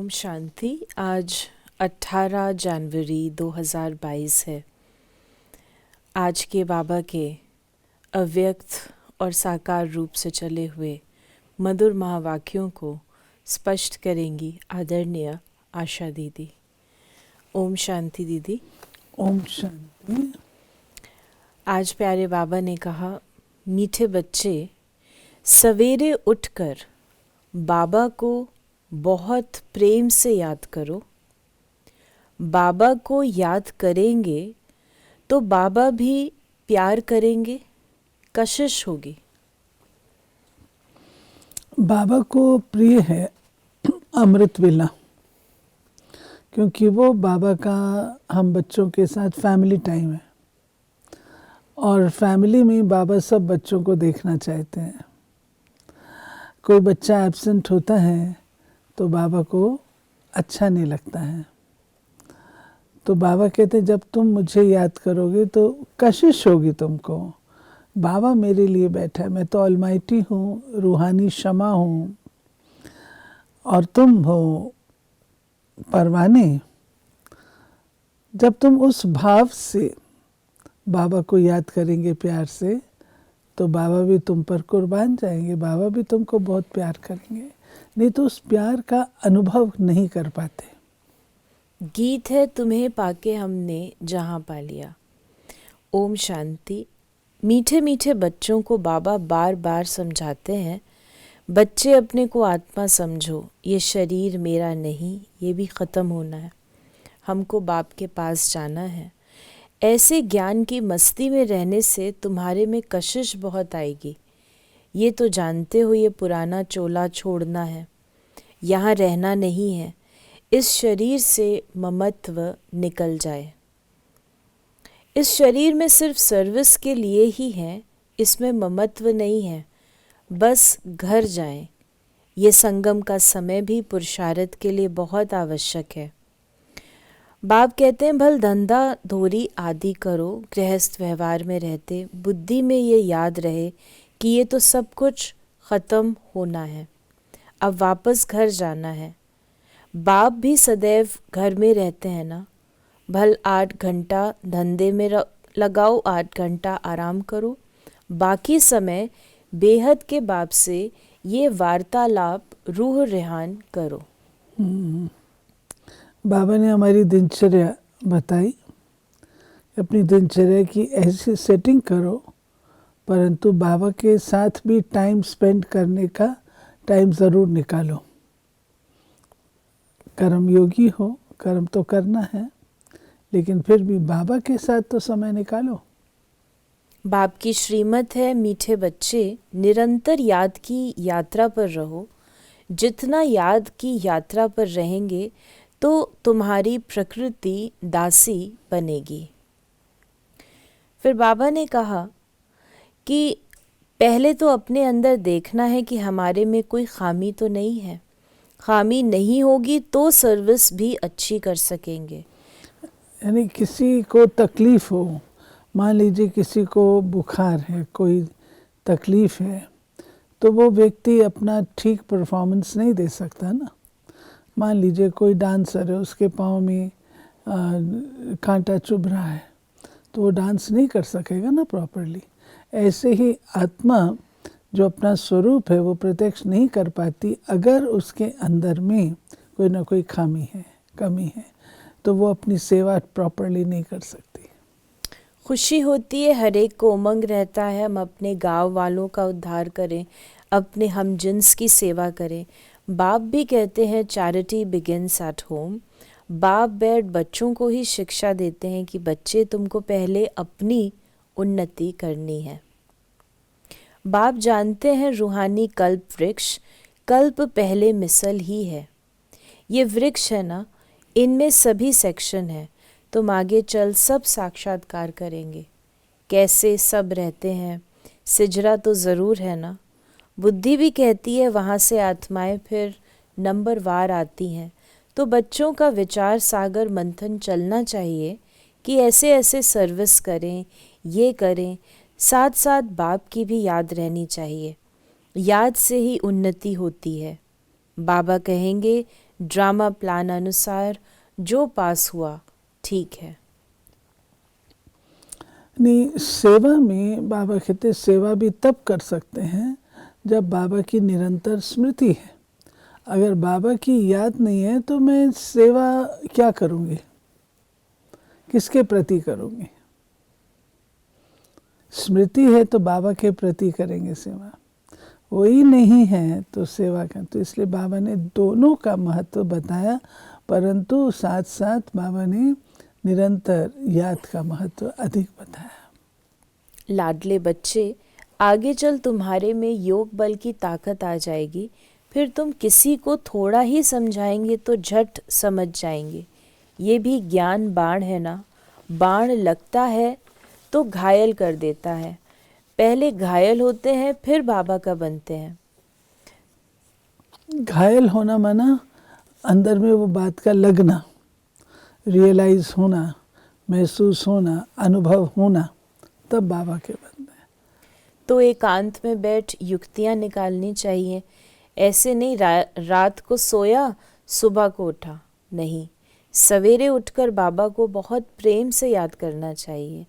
ओम शांति। आज 18 जनवरी 2022 है। आज के बाबा के अव्यक्त और साकार रूप से चले हुए मधुर महावाक्यों को स्पष्ट करेंगी आदरणीय आशा दीदी। ओम शांति दीदी। ओम शांति। आज प्यारे बाबा ने कहा, मीठे बच्चे सवेरे उठकर बाबा को बहुत प्रेम से याद करो। बाबा को याद करेंगे तो बाबा भी प्यार करेंगे, कशिश होगी। बाबा को प्रिय है अमृत वेला, क्योंकि वो बाबा का हम बच्चों के साथ फैमिली टाइम है और फैमिली में बाबा सब बच्चों को देखना चाहते हैं। कोई बच्चा एब्सेंट होता है तो बाबा को अच्छा नहीं लगता है। तो बाबा कहते हैं जब तुम मुझे याद करोगे तो कशिश होगी तुमको। बाबा मेरे लिए बैठा है, मैं तो ऑलमाइटी हूँ, रूहानी शमा हूँ और तुम हो परवाने। जब तुम उस भाव से बाबा को याद करेंगे प्यार से, तो बाबा भी तुम पर कुर्बान जाएंगे, बाबा भी तुमको बहुत प्यार करेंगे। नहीं तो उस प्यार का अनुभव नहीं कर पाते। गीत है तुम्हें पाके हमने जहाँ पा लिया। ओम शांति। मीठे मीठे बच्चों को बाबा बार बार समझाते हैं, बच्चे अपने को आत्मा समझो, ये शरीर मेरा नहीं, ये भी ख़त्म होना है, हमको बाप के पास जाना है। ऐसे ज्ञान की मस्ती में रहने से तुम्हारे में कशिश बहुत आएगी। ये तो जानते हो ये पुराना चोला छोड़ना है, यहाँ रहना नहीं है। इस शरीर से ममत्व निकल जाए। इस शरीर में सिर्फ सर्विस के लिए ही है, इसमें ममत्व नहीं है। बस घर जाएं। ये संगम का समय भी पुरुषार्थ के लिए बहुत आवश्यक है। बाप कहते हैं भल धंधा धोरी आदि करो, गृहस्थ व्यवहार में रहते बुद्धि में ये याद रहे कि ये तो सब कुछ ख़त्म होना है, अब वापस घर जाना है। बाप भी सदैव घर में रहते हैं ना। भल 8 घंटा धंधे में लगाओ, 8 घंटा आराम करो, बाकी समय बेहद के बाप से ये वार्तालाप रूह रेहान करो। बाबा ने हमारी दिनचर्या बताई। अपनी दिनचर्या की ऐसी सेटिंग करो, परंतु बाबा के साथ भी टाइम स्पेंड करने का टाइम ज़रूर निकालो। कर्म योगी हो, कर्म तो करना है, लेकिन फिर भी बाबा के साथ तो समय निकालो। बाप की श्रीमत है, मीठे बच्चे निरंतर याद की यात्रा पर रहो। जितना याद की यात्रा पर रहेंगे तो तुम्हारी प्रकृति दासी बनेगी। फिर बाबा ने कहा कि पहले तो अपने अंदर देखना है कि हमारे में कोई खामी तो नहीं है। खामी नहीं होगी तो सर्विस भी अच्छी कर सकेंगे। यानी किसी को तकलीफ़ हो, मान लीजिए किसी को बुखार है, कोई तकलीफ़ है, तो वो व्यक्ति अपना ठीक परफॉर्मेंस नहीं दे सकता ना। मान लीजिए कोई डांसर है, उसके पाँव में कांटा चुभ रहा है, तो वो डांस नहीं कर सकेगा ना प्रॉपरली। ऐसे ही आत्मा जो अपना स्वरूप है वो प्रत्यक्ष नहीं कर पाती अगर उसके अंदर में कोई ना कोई खामी है, कमी है, तो वो अपनी सेवा प्रॉपरली नहीं कर सकती। खुशी होती है, हर एक को उमंग रहता है हम अपने गांव वालों का उद्धार करें, अपने हम जिन्स की सेवा करें। बाप भी कहते हैं चैरिटी बिगिंस एट होम। बाप बैठ बच्चों को ही शिक्षा देते हैं कि बच्चे तुमको पहले अपनी उन्नति करनी है। बाप जानते हैं रूहानी कल्प वृक्ष, कल्प पहले मिसल ही है। ये वृक्ष है ना, इनमें सभी सेक्शन है। तुम आगे चल सब साक्षात्कार करेंगे। कैसे सब रहते हैं, सिजरा तो ज़रूर है ना। बुद्धि भी कहती है वहाँ से आत्माएं फिर नंबर वार आती हैं। तो बच्चों का विचार सागर मंथन चलना चाहिए कि ऐसे ऐसे सर्विस करें, ये करें। साथ साथ बाप की भी याद रहनी चाहिए। याद से ही उन्नति होती है। बाबा कहेंगे ड्रामा प्लान अनुसार जो पास हुआ ठीक है। नहीं, सेवा में बाबा कहते सेवा भी तब कर सकते हैं जब बाबा की निरंतर स्मृति है। अगर बाबा की याद नहीं है तो मैं सेवा क्या करूँगी, किसके प्रति करूँगी? स्मृति है तो बाबा के प्रति करेंगे सेवा, वही नहीं है तो सेवा का। तो इसलिए बाबा ने दोनों का महत्व बताया, परंतु साथ साथ बाबा ने निरंतर याद का महत्व अधिक बताया। लाडले बच्चे, आगे चल तुम्हारे में योग बल की ताकत आ जाएगी, फिर तुम किसी को थोड़ा ही समझाएंगे तो झट समझ जाएंगे। ये भी ज्ञान बाण है ना, बाण लगता है तो घायल कर देता है। पहले घायल होते हैं फिर बाबा का बनते हैं। घायल होना माना अंदर में वो बात का लगना, रियलाइज होना, महसूस होना, अनुभव होना, तब बाबा के बनते हैं। तो एकांत में बैठ युक्तियाँ निकालनी चाहिए। ऐसे नहीं रात को सोया सुबह को उठा, नहीं, सवेरे उठकर बाबा को बहुत प्रेम से याद करना चाहिए।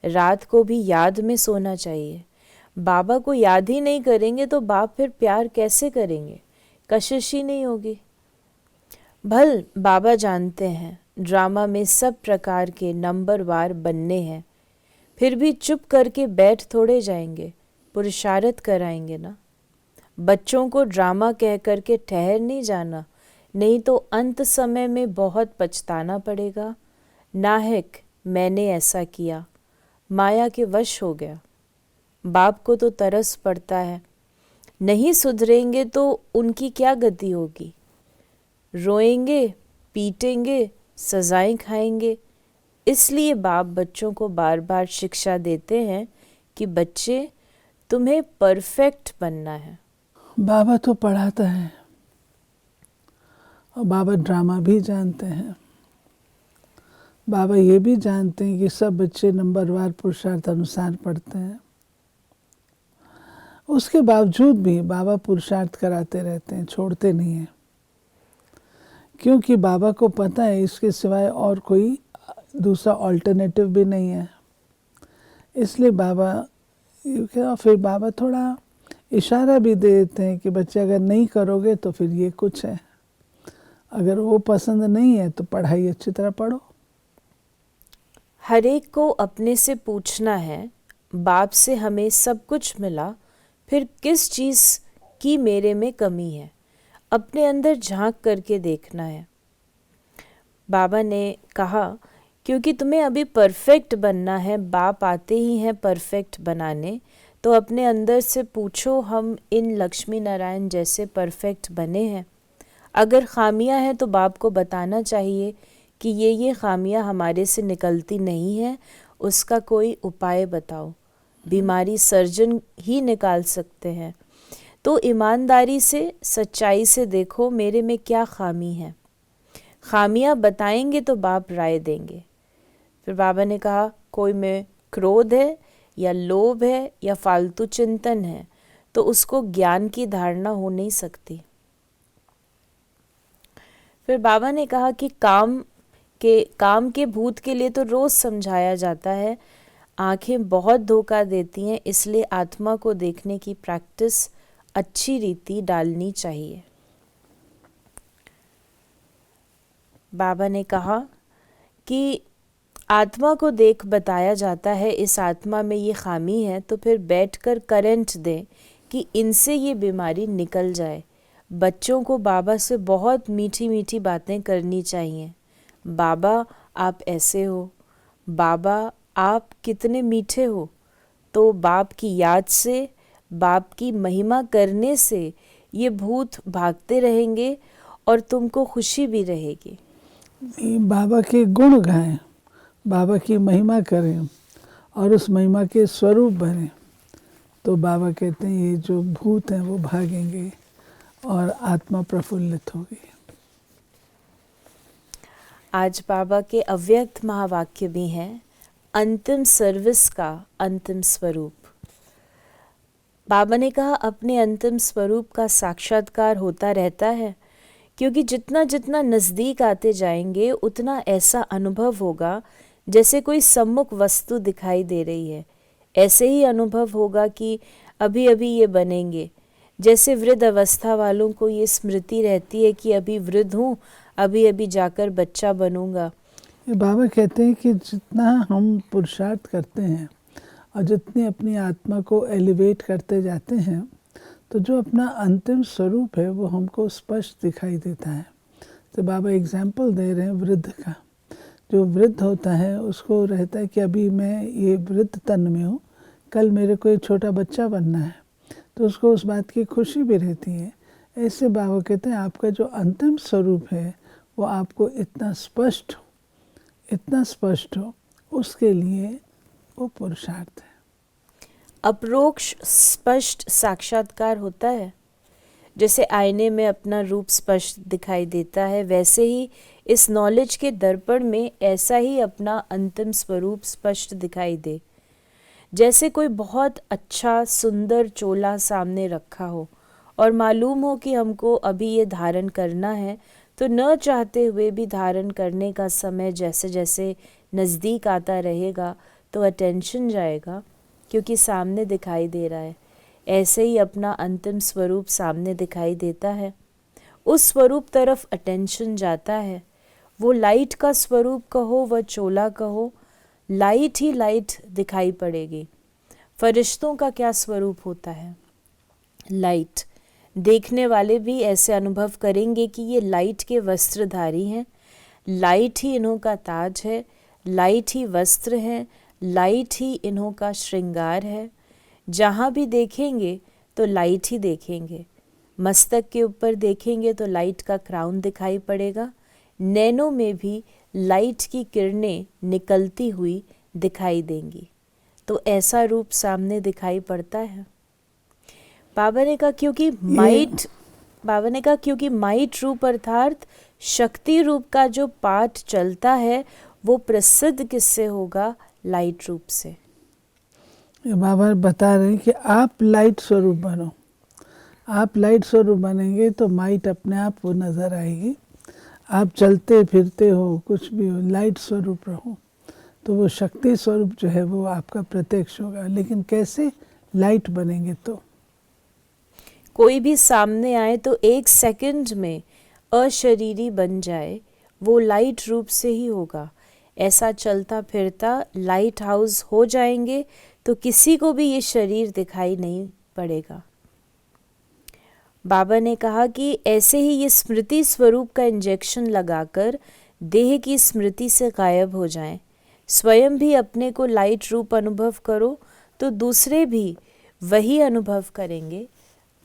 रात को भी याद में सोना चाहिए। बाबा को याद ही नहीं करेंगे तो बाप फिर प्यार कैसे करेंगे? कशिश ही नहीं होगी। भल बाबा जानते हैं ड्रामा में सब प्रकार के नंबरवार बनने हैं, फिर भी चुप करके बैठ थोड़े जाएंगे, पुरुषार्थ कराएंगे ना। बच्चों को ड्रामा कह करके ठहर नहीं जाना, नहीं तो अंत समय में बहुत पछताना पड़ेगा। नाहक मैंने ऐसा किया, माया के वश हो गया। बाप को तो तरस पड़ता है, नहीं सुधरेंगे तो उनकी क्या गति होगी? रोएंगे, पीटेंगे, सजाएं खाएंगे। इसलिए बाप बच्चों को बार बार शिक्षा देते हैं कि बच्चे तुम्हें परफेक्ट बनना है। बाबा तो पढ़ाता है और बाबा ड्रामा भी जानते हैं। बाबा ये भी जानते हैं कि सब बच्चे नंबरवार पुरुषार्थ अनुसार पढ़ते हैं। उसके बावजूद भी बाबा पुरुषार्थ कराते रहते हैं, छोड़ते नहीं हैं, क्योंकि बाबा को पता है इसके सिवाय और कोई दूसरा ऑल्टरनेटिव भी नहीं है। इसलिए बाबा, फिर बाबा थोड़ा इशारा भी दे देते हैं कि बच्चे अगर नहीं करोगे तो फिर ये कुछ है, अगर वो पसंद नहीं है तो पढ़ाई अच्छी तरह पढ़ो। हर एक को अपने से पूछना है, बाप से हमें सब कुछ मिला, फिर किस चीज़ की मेरे में कमी है? अपने अंदर झांक करके देखना है। बाबा ने कहा क्योंकि तुम्हें अभी परफेक्ट बनना है, बाप आते ही हैं परफेक्ट बनाने, तो अपने अंदर से पूछो हम इन लक्ष्मी नारायण जैसे परफेक्ट बने हैं? अगर खामियां हैं तो बाप को बताना चाहिए कि ये खामियां हमारे से निकलती नहीं हैं, उसका कोई उपाय बताओ। बीमारी सर्जन ही निकाल सकते हैं। तो ईमानदारी से, सच्चाई से देखो मेरे में क्या खामी है। खामियां बताएंगे तो बाप राय देंगे। फिर बाबा ने कहा कोई में क्रोध है या लोभ है या फालतू चिंतन है तो उसको ज्ञान की धारणा हो नहीं सकती। फिर बाबा ने कहा कि काम के भूत के लिए तो रोज समझाया जाता है, आंखें बहुत धोखा देती हैं, इसलिए आत्मा को देखने की प्रैक्टिस अच्छी रीति डालनी चाहिए। बाबा ने कहा कि आत्मा को देख बताया जाता है इस आत्मा में ये खामी है, तो फिर बैठकर करंट दें कि इनसे ये बीमारी निकल जाए। बच्चों को बाबा से बहुत मीठी मीठी बातें करनी चाहिए। बाबा आप ऐसे हो, बाबा आप कितने मीठे हो। तो बाप की याद से, बाप की महिमा करने से ये भूत भागते रहेंगे और तुमको खुशी भी रहेगी। बाबा के गुण गाएं, बाबा की महिमा करें और उस महिमा के स्वरूप बने, तो बाबा कहते हैं ये जो भूत हैं वो भागेंगे और आत्मा प्रफुल्लित होगी। आज बाबा के अव्यक्त महावाक्य भी हैं, अंतिम सर्विस का अंतिम स्वरूप। बाबा ने कहा अपने अंतिम स्वरूप का साक्षात्कार होता रहता है, क्योंकि जितना जितना नज़दीक आते जाएंगे उतना ऐसा अनुभव होगा जैसे कोई सम्मुख वस्तु दिखाई दे रही है। ऐसे ही अनुभव होगा कि अभी अभी ये बनेंगे। जैसे वृद्ध अवस्था वालों को ये स्मृति रहती है कि अभी वृद्ध हूँ, अभी अभी जाकर बच्चा बनूंगा। ये बाबा कहते हैं कि जितना हम पुरुषार्थ करते हैं और जितनी अपनी आत्मा को एलिवेट करते जाते हैं, तो जो अपना अंतिम स्वरूप है वो हमको स्पष्ट दिखाई देता है। तो बाबा एग्जाम्पल दे रहे हैं वृद्ध का। जो वृद्ध होता है उसको रहता है कि अभी मैं ये वृद्ध तन में हूँ, कल मेरे को एक छोटा बच्चा बनना है, तो उसको उस बात की खुशी भी रहती है। ऐसे बाबा कहते हैं आपका जो अंतिम स्वरूप है वो आपको इतना स्पष्ट हो, उसके लिए वो पुरुषार्थ है। अप्रोक्ष स्पष्ट साक्षात्कार होता है। जैसे आईने में अपना रूप स्पष्ट दिखाई देता है, वैसे ही इस नॉलेज के दर्पण में ऐसा ही अपना अंतिम स्वरूप स्पष्ट दिखाई दे। जैसे कोई बहुत अच्छा सुंदर चोला सामने रखा हो और मालूम हो कि हमको अभी ये धारण करना है, तो न चाहते हुए भी धारण करने का समय जैसे जैसे नज़दीक आता रहेगा तो अटेंशन जाएगा, क्योंकि सामने दिखाई दे रहा है। ऐसे ही अपना अंतिम स्वरूप सामने दिखाई देता है, उस स्वरूप तरफ अटेंशन जाता है। वो लाइट का स्वरूप कहो, वह चोला कहो, लाइट ही लाइट दिखाई पड़ेगी। फरिश्तों का क्या स्वरूप होता है? लाइट। देखने वाले भी ऐसे अनुभव करेंगे कि ये लाइट के वस्त्रधारी हैं, लाइट ही इन्हों का ताज है, लाइट ही वस्त्र है, लाइट ही इन्हों का श्रृंगार है। जहाँ भी देखेंगे तो लाइट ही देखेंगे। मस्तक के ऊपर देखेंगे तो लाइट का क्राउन दिखाई पड़ेगा। नैनों में भी लाइट की किरणें निकलती हुई दिखाई देंगी। तो ऐसा रूप सामने दिखाई पड़ता है। बाबा ने कहा क्योंकि माइट रूप अर्थात शक्ति रूप का जो पाठ चलता है वो प्रसिद्ध किससे होगा? लाइट रूप से। बाबा बता रहे हैं कि आप लाइट स्वरूप बनो। आप लाइट स्वरूप बनेंगे तो माइट अपने आप वो नज़र आएगी। आप चलते फिरते हो, कुछ भी हो, लाइट स्वरूप रहो तो वो शक्ति स्वरूप जो है वो आपका प्रत्यक्ष होगा। लेकिन कैसे? लाइट बनेंगे तो। कोई भी सामने आए तो एक सेकंड में अशरीरी बन जाए, वो लाइट रूप से ही होगा। ऐसा चलता फिरता लाइट हाउस हो जाएंगे तो किसी को भी ये शरीर दिखाई नहीं पड़ेगा। बाबा ने कहा कि ऐसे ही ये स्मृति स्वरूप का इंजेक्शन लगाकर देह की स्मृति से गायब हो जाएं। स्वयं भी अपने को लाइट रूप अनुभव करो तो दूसरे भी वही अनुभव करेंगे।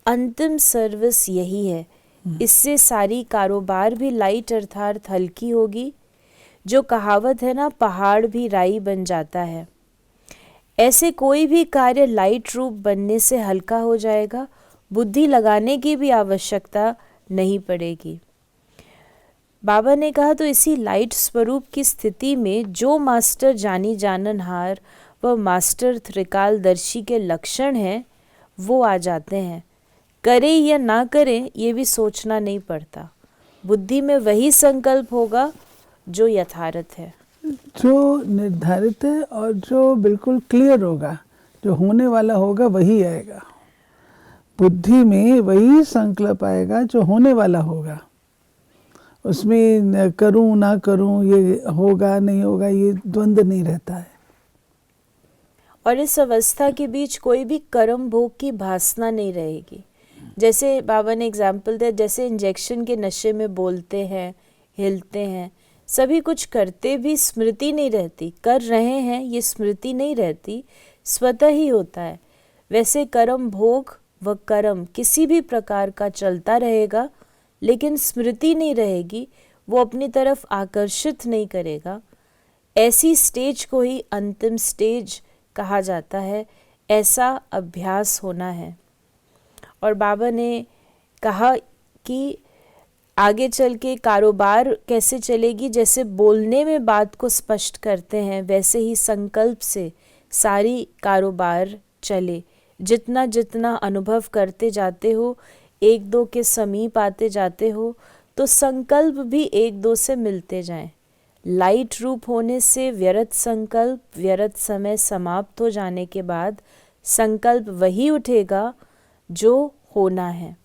अंतिम सर्विस यही है। इससे सारी कारोबार भी लाइट अर्थात हल्की होगी। जो कहावत है ना, पहाड़ भी राई बन जाता है, ऐसे कोई भी कार्य लाइट रूप बनने से हल्का हो जाएगा। बुद्धि लगाने की भी आवश्यकता नहीं पड़ेगी। बाबा ने कहा तो इसी लाइट स्वरूप की स्थिति में जो मास्टर जानी जाननहार व मास्टर त्रिकालदर्शी के लक्षण हैं वो आ जाते हैं। करें या ना करें ये भी सोचना नहीं पड़ता। बुद्धि में वही संकल्प होगा जो यथार्थ है, जो निर्धारित है और जो बिल्कुल क्लियर होगा, जो होने वाला होगा वही आएगा। बुद्धि में वही संकल्प आएगा जो होने वाला होगा। उसमें करूं ना करूं, ये होगा नहीं होगा, ये द्वंद्व नहीं रहता है। और इस अवस्था के बीच कोई भी कर्म भोग की भासना नहीं रहेगी। जैसे बाबा ने एग्जाम्पल दिया, जैसे इंजेक्शन के नशे में बोलते हैं, हिलते हैं, सभी कुछ करते भी स्मृति नहीं रहती, कर रहे हैं ये स्मृति नहीं रहती, स्वतः ही होता है। वैसे कर्म भोग व कर्म किसी भी प्रकार का चलता रहेगा, लेकिन स्मृति नहीं रहेगी, वो अपनी तरफ आकर्षित नहीं करेगा। ऐसी स्टेज को ही अंतिम स्टेज कहा जाता है। ऐसा अभ्यास होना है। और बाबा ने कहा कि आगे चल के कारोबार कैसे चलेगी, जैसे बोलने में बात को स्पष्ट करते हैं वैसे ही संकल्प से सारी कारोबार चले। जितना जितना अनुभव करते जाते हो, एक दो के समीप आते जाते हो, तो संकल्प भी एक दो से मिलते जाएं। लाइट रूप होने से व्यर्थ संकल्प, व्यर्थ समय समाप्त हो जाने के बाद संकल्प वही उठेगा जो होना है।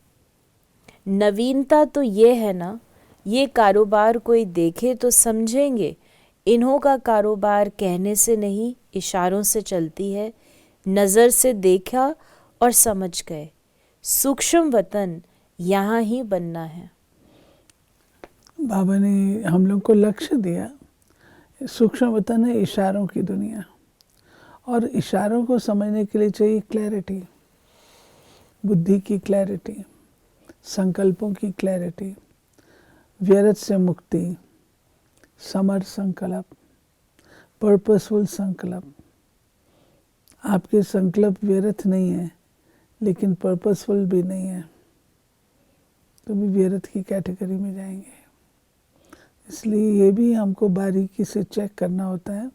नवीनता तो ये है ना, ये कारोबार कोई देखे तो समझेंगे, इन्हों का कारोबार कहने से नहीं इशारों से चलती है। नज़र से देखा और समझ गए, सूक्ष्म वतन यहाँ ही बनना है। बाबा ने हम लोग को लक्ष्य दिया, सूक्ष्म वतन है इशारों की दुनिया, और इशारों को समझने के लिए चाहिए क्लैरिटी, बुद्धि की क्लैरिटी, संकल्पों की क्लैरिटी, व्यर्थ से मुक्ति, समर संकल्प, पर्पसफुल संकल्प। आपके संकल्प व्यर्थ नहीं है लेकिन पर्पसफुल भी नहीं है तो भी व्यर्थ की कैटेगरी में जाएंगे। इसलिए ये भी हमको बारीकी से चेक करना होता है,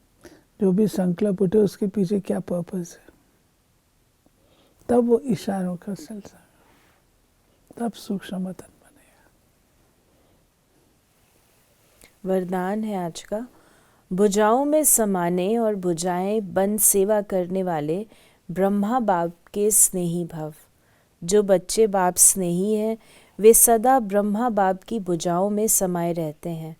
जो भी संकल्प उठे उसके पीछे क्या पर्पस है, तब वो इशारों का सिलसिला, तब सूक्ष्म वतन बनेगा। वरदान है आज का, भुजाओं में समाने और भुजाएं बन सेवा करने वाले ब्रह्मा बाप के स्नेही भव। जो बच्चे बाप स्नेही हैं वे सदा ब्रह्मा बाप की भुजाओं में समाये रहते हैं।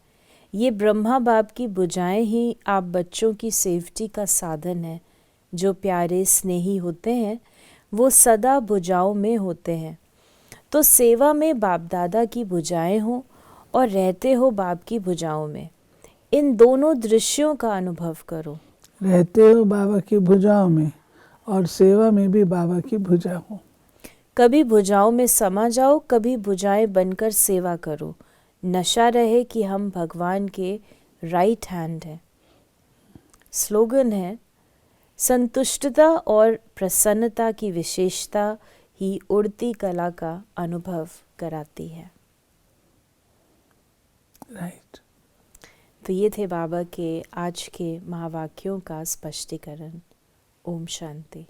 ये ब्रह्मा बाप की भुजाएं ही आप बच्चों की सेफ्टी का साधन है। जो प्यारे स्नेही होते हैं वो सदा भुजाओं में होते हैं। तो सेवा में बाप दादा की भुजाएं हो और रहते हो बाप की भुजाओं में, इन दोनों दृश्यों का अनुभव करो। रहते हो बाबा की भुजाओं में और सेवा में भी बाबा की भुजा हो। कभी भुजाओं में समा जाओ, कभी भुजाएं बनकर सेवा करो। नशा रहे कि हम भगवान के राइट हैंड हैं। स्लोगन है, संतुष्टता और प्रसन्नता की विशेषता ही उड़ती कला का अनुभव कराती है। राइट। तो ये थे बाबा के आज के महावाक्यों का स्पष्टीकरण। ओम शांति।